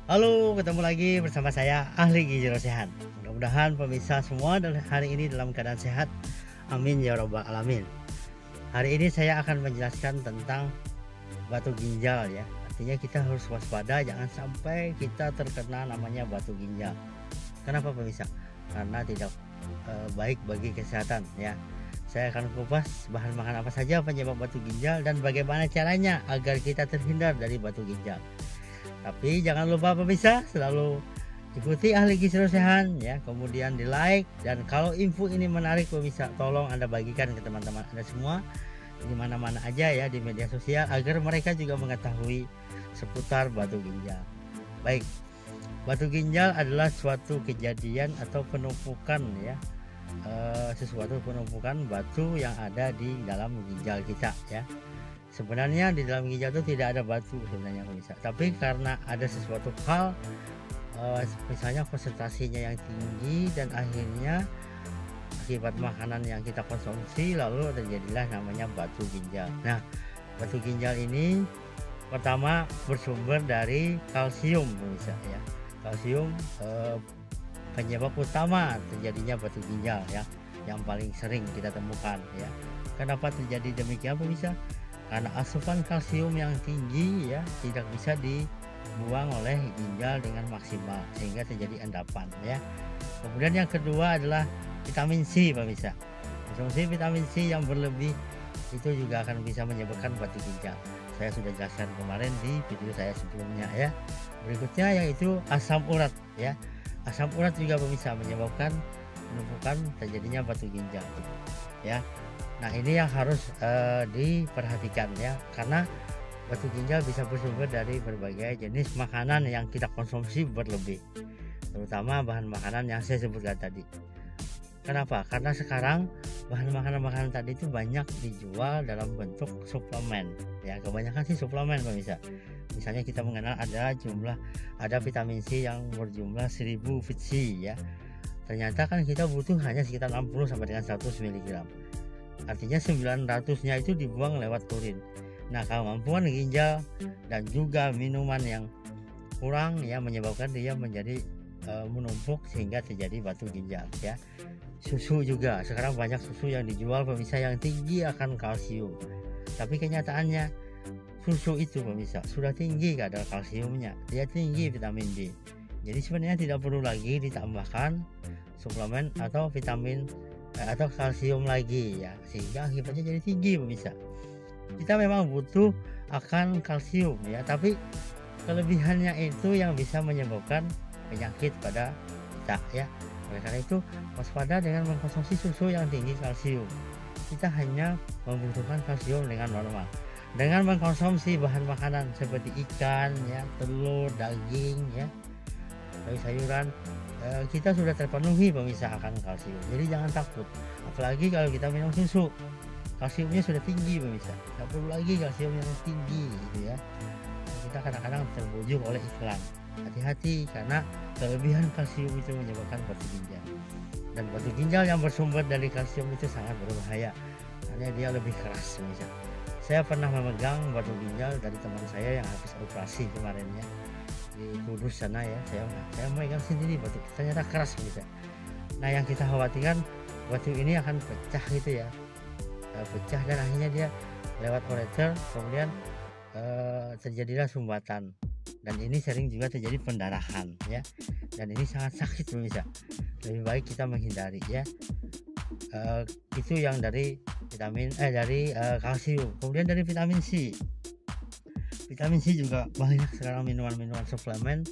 Halo, ketemu lagi bersama saya Ahli Gizi Sehat. Mudah-mudahan pemirsa semua hari ini dalam keadaan sehat. Amin ya robbal alamin. Hari ini saya akan menjelaskan tentang batu ginjal ya. Artinya kita harus waspada jangan sampai kita terkena namanya batu ginjal. Kenapa pemirsa? Karena tidak baik bagi kesehatan ya. Saya akan kupas bahan makanan apa saja penyebab batu ginjal dan bagaimana caranya agar kita terhindar dari batu ginjal. Tapi jangan lupa pemirsa selalu ikuti Ahli Gizi Sehat ya, kemudian di like, dan kalau info ini menarik pemirsa tolong Anda bagikan ke teman-teman Anda semua di mana-mana aja ya di media sosial agar mereka juga mengetahui seputar batu ginjal. Baik, batu ginjal adalah suatu kejadian atau penumpukan ya, sesuatu penumpukan batu yang ada di dalam ginjal kita ya. Sebenarnya di dalam ginjal itu tidak ada batu sebenarnya pemirsa, tapi karena ada sesuatu hal misalnya konsentrasinya yang tinggi dan akhirnya akibat makanan yang kita konsumsi lalu terjadilah namanya batu ginjal. Nah, batu ginjal ini pertama bersumber dari kalsium pemirsa ya. Kalsium penyebab utama terjadinya batu ginjal ya, yang paling sering kita temukan ya. Kenapa terjadi demikian pemirsa? Karena asupan kalsium yang tinggi ya tidak bisa dibuang oleh ginjal dengan maksimal sehingga terjadi endapan ya. Kemudian yang kedua adalah vitamin C pemirsa. Konsumsi vitamin C yang berlebih itu juga akan bisa menyebabkan batu ginjal. Saya sudah jelaskan kemarin di video saya sebelumnya ya. Berikutnya yaitu asam urat ya. Asam urat juga bisa menyebabkan penumpukan terjadinya batu ginjal ya. Nah, ini yang harus diperhatikan ya, karena batu ginjal bisa bersumber dari berbagai jenis makanan yang kita konsumsi berlebih, terutama bahan makanan yang saya sebutkan tadi. Kenapa? Karena sekarang bahan makanan tadi itu banyak dijual dalam bentuk suplemen ya, kebanyakan sih suplemen pemirsa. Misalnya kita mengenal ada vitamin C yang berjumlah 1000 fit C ya. Ternyata kan kita butuh hanya sekitar 60 sampai dengan 100 mg. Artinya 900-nya itu dibuang lewat urin. Nah, kemampuan ginjal dan juga minuman yang kurang ya menyebabkan dia menjadi menumpuk sehingga terjadi batu ginjal ya. Susu juga, sekarang banyak susu yang dijual pemirsa yang tinggi akan kalsium. Tapi kenyataannya susu itu pemirsa sudah tinggi kadar kalsiumnya, dia tinggi vitamin D. Jadi sebenarnya tidak perlu lagi ditambahkan suplemen atau vitamin atau kalsium lagi ya, sehingga akibatnya jadi tinggi pemirsa. Kita memang butuh akan kalsium ya, tapi kelebihannya itu yang bisa menyebabkan penyakit pada kita ya. Oleh karena itu waspada dengan mengkonsumsi susu yang tinggi kalsium. Kita hanya membutuhkan kalsium dengan normal dengan mengkonsumsi bahan makanan seperti ikan ya, telur, daging ya, sayuran. Kita sudah terpenuhi pemirsa akan kalsium, jadi jangan takut. Apalagi kalau kita minum susu, kalsiumnya sudah tinggi pemirsa, tidak perlu lagi kalsium yang tinggi gitu ya. Kita kadang-kadang terbujuk oleh iklan. Hati-hati karena kelebihan kalsium itu menyebabkan batu ginjal, dan batu ginjal yang bersumber dari kalsium itu sangat berbahaya karena dia lebih keras pemirsa. Saya pernah memegang batu ginjal dari teman saya yang habis operasi kemarin ya, di Kudus sana ya. Saya memegang sendiri batu, ternyata keras bisa. Nah, yang kita khawatirkan batu ini akan pecah gitu ya, pecah dan akhirnya dia lewat ureter kemudian terjadilah sumbatan, dan ini sering juga terjadi pendarahan ya, dan ini sangat sakit pemirsa. Lebih baik kita menghindari ya. Itu yang dari kalsium. Kemudian dari vitamin C. Vitamin C juga banyak sekarang minuman-minuman suplemen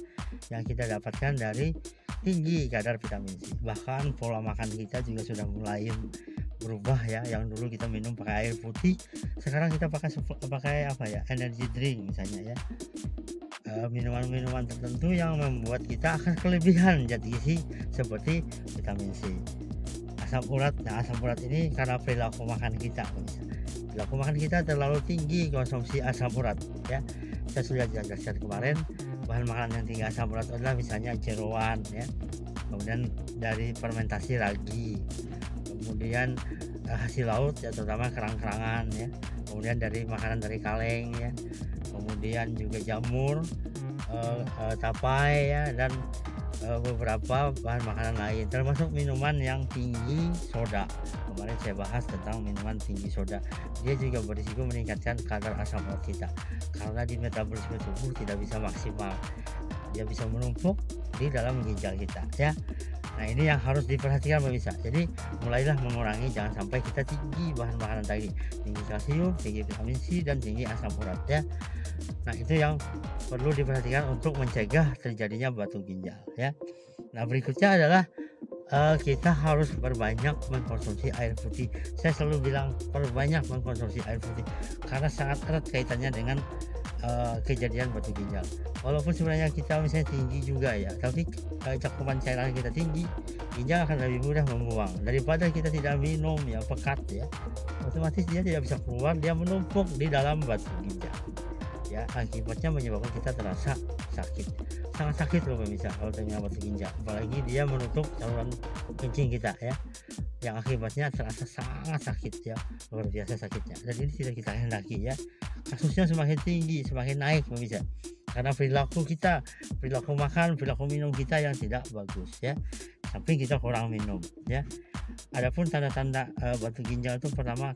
yang kita dapatkan dari tinggi kadar vitamin C. Bahkan pola makan kita juga sudah mulai berubah ya. Yang dulu kita minum pakai air putih, sekarang kita pakai apa ya, energy drink misalnya ya. Minuman-minuman tertentu yang membuat kita akan kelebihan zat gizi seperti vitamin C. Asam urat. Nah, asam urat ini karena perilaku makan kita pemirsa. Perilaku makan kita terlalu tinggi konsumsi asam urat ya. Saya sudah jelaskan kemarin, bahan makanan yang tinggi asam urat adalah misalnya jeroan ya, kemudian dari fermentasi ragi, kemudian hasil laut ya, terutama kerang-kerangan ya, kemudian dari makanan dari kaleng ya, kemudian juga jamur, tapai ya, dan beberapa bahan makanan lain, termasuk minuman yang tinggi soda. Kemarin saya bahas tentang minuman tinggi soda, dia juga berisiko meningkatkan kadar asam urat kita karena di metabolisme tubuh tidak bisa maksimal, dia bisa menumpuk di dalam ginjal kita ya. Nah, ini yang harus diperhatikan pemirsa. Jadi mulailah mengurangi, jangan sampai kita tinggi bahan makanan tadi, tinggi kalsium, tinggi vitamin C, dan tinggi asam urat ya. Nah, itu yang perlu diperhatikan untuk mencegah terjadinya batu ginjal ya. Nah, berikutnya adalah kita harus berbanyak mengkonsumsi air putih. Saya selalu bilang perbanyak mengkonsumsi air putih karena sangat erat kaitannya dengan kejadian batu ginjal. Walaupun sebenarnya kita misalnya tinggi juga ya, tapi cakupan cairan kita tinggi, ginjal akan lebih mudah membuang daripada kita tidak minum ya, pekat ya, otomatis dia tidak bisa keluar, dia menumpuk di dalam batu ginjal ya, akibatnya menyebabkan kita terasa sakit, sangat sakit loh pemirsa kalau terkena batu ginjal, apalagi dia menutup saluran kencing kita ya, yang akibatnya terasa sangat sakit ya, luar biasa sakitnya, dan ini tidak kita hendaki ya. Kasusnya semakin tinggi, semakin naik pemirsa, karena perilaku kita, perilaku makan, perilaku minum kita yang tidak bagus ya, samping kita kurang minum ya. Adapun tanda-tanda batu ginjal itu pertama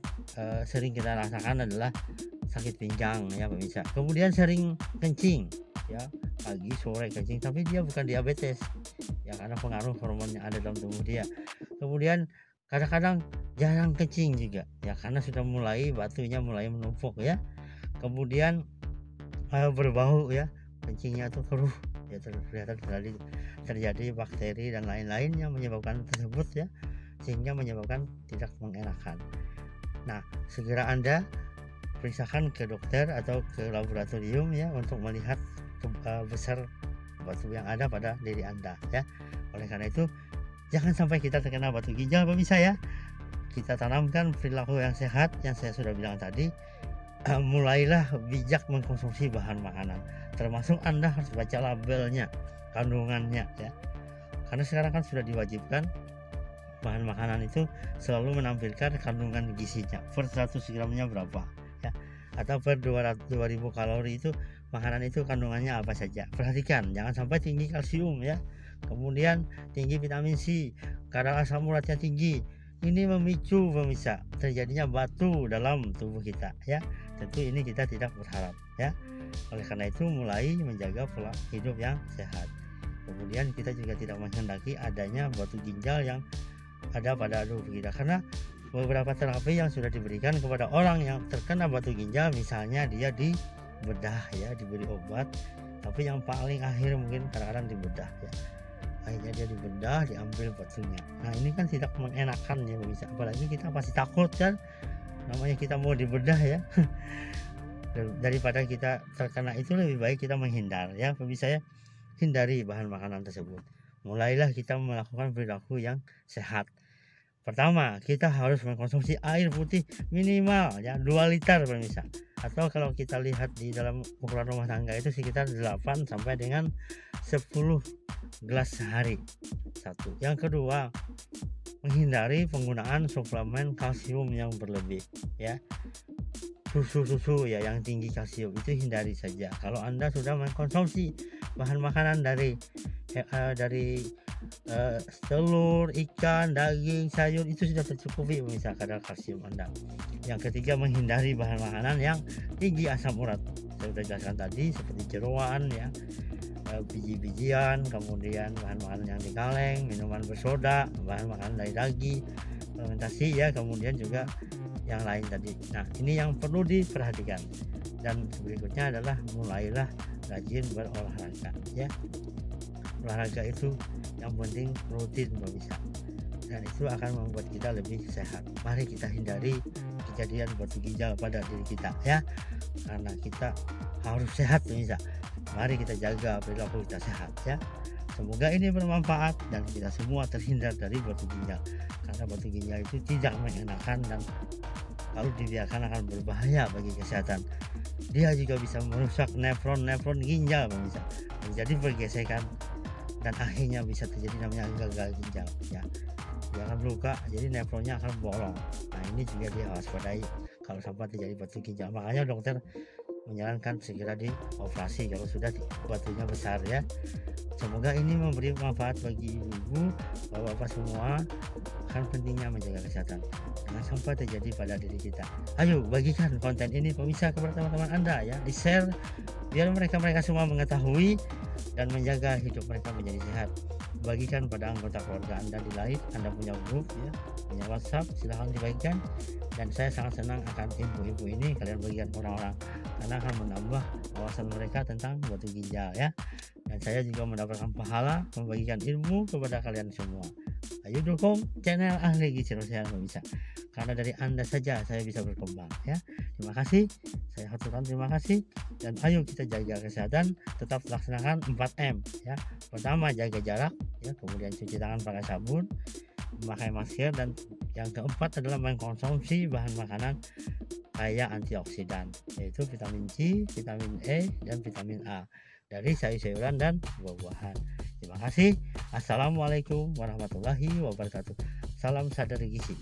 sering kita rasakan adalah sakit pinggang ya pemirsa, kemudian sering kencing ya, pagi sore kencing, tapi dia bukan diabetes ya, karena pengaruh hormon yang ada dalam tubuh dia. Kemudian kadang-kadang jarang kencing juga ya, karena sudah mulai batunya mulai menumpuk ya. Kemudian berbau ya, kencingnya tuh keruh ya, terlihat terjadi bakteri dan lain-lain yang menyebabkan tersebut ya, sehingga menyebabkan tidak mengenakan. Nah, segera Anda periksakan ke dokter atau ke laboratorium ya, untuk melihat besar batu yang ada pada diri Anda ya. Oleh karena itu jangan sampai kita terkena batu ginjal pemirsa ya. Kita tanamkan perilaku yang sehat yang saya sudah bilang tadi. Mulailah bijak mengkonsumsi bahan makanan, termasuk Anda harus baca labelnya, kandungannya ya, karena sekarang kan sudah diwajibkan bahan makanan itu selalu menampilkan kandungan gizinya per 100 gramnya berapa ya, atau per 2000 kalori itu makanan itu kandungannya apa saja. Perhatikan jangan sampai tinggi kalsium ya, kemudian tinggi vitamin C, kadar asam uratnya tinggi. Ini memicu pemirsa terjadinya batu dalam tubuh kita ya. Tentu ini kita tidak berharap ya. Oleh karena itu mulai menjaga pola hidup yang sehat. Kemudian kita juga tidak menghendaki adanya batu ginjal yang ada pada tubuh kita, karena beberapa terapi yang sudah diberikan kepada orang yang terkena batu ginjal, misalnya dia dibedah ya, diberi obat, tapi yang paling akhir mungkin kadang-kadang dibedah ya, akhirnya dia dibedah, diambil batunya. Nah, ini kan tidak mengenakan ya pemirsa, apalagi kita pasti takut kan, namanya kita mau dibedah ya. Daripada kita terkena itu, lebih baik kita menghindar ya pemirsa ya, hindari bahan makanan tersebut. Mulailah kita melakukan perilaku yang sehat. Pertama, kita harus mengkonsumsi air putih minimal ya 2 liter pemirsa, atau kalau kita lihat di dalam ukuran rumah tangga itu sekitar 8 sampai dengan 10 gelas sehari. Satu. Yang kedua, menghindari penggunaan suplemen kalsium yang berlebih ya. Susu ya yang tinggi kalsium itu hindari saja. Kalau Anda sudah mengkonsumsi bahan makanan dari telur, ikan, daging, sayur, itu sudah tercukupi pemirsa kadar kalsium Anda. Yang ketiga, menghindari bahan makanan yang tinggi asam urat. Saya sudah jelaskan tadi, seperti jeroan ya, biji-bijian, kemudian bahan makanan yang dikaleng, minuman bersoda, bahan makanan dari daging, fermentasi ya, kemudian juga yang lain tadi. Nah, ini yang perlu diperhatikan. Dan berikutnya adalah mulailah rajin berolahraga ya. Olahraga itu yang penting rutin pemirsa, dan itu akan membuat kita lebih sehat. Mari kita hindari kejadian batu ginjal pada diri kita ya, karena kita harus sehat pemirsa. Mari kita jaga perilaku kita sehat ya. Semoga ini bermanfaat dan kita semua terhindar dari batu ginjal, karena batu ginjal itu tidak mengenakan, dan kalau dibiarkan akan berbahaya bagi kesehatan. Dia juga bisa merusak nefron ginjal pemirsa, menjadi bergesekan, dan akhirnya bisa terjadi namanya gagal ginjal ya. Dia akan luka, jadi nefronnya akan bolong. Nah, ini juga dia waspadai kalau sampai terjadi batu ginjal. Makanya dokter menyarankan segera dioperasi kalau sudah batunya besar ya. Semoga ini memberi manfaat bagi ibu-ibu, bapak-bapak semua, akan pentingnya menjaga kesehatan. Jangan sampai terjadi pada diri kita. Ayo bagikan konten ini pemirsa kepada teman-teman Anda ya, di-share biar mereka semua mengetahui dan menjaga hidup mereka menjadi sehat. Bagikan pada anggota keluarga Anda di lain, Anda punya grup ya, punya WhatsApp, silahkan dibagikan. Dan saya sangat senang akan info-info ini kalian bagikan orang-orang, karena akan menambah wawasan mereka tentang batu ginjal ya. Dan saya juga mendapatkan pahala membagikan ilmu kepada kalian semua. Ayo dukung channel Ahli Gizi Rosehan pemirsa, karena dari Anda saja saya bisa berkembang ya. Terima kasih, saya haturkan terima kasih. Dan ayo kita jaga kesehatan, tetap laksanakan 4M ya. Pertama, jaga jarak ya, kemudian cuci tangan pakai sabun, memakai masker, dan yang keempat adalah mengkonsumsi bahan makanan kaya antioksidan, yaitu vitamin C, vitamin E, dan vitamin A dari sayur-sayuran dan buah-buahan. Terima kasih. Assalamualaikum warahmatullahi wabarakatuh. Salam sadar gizi.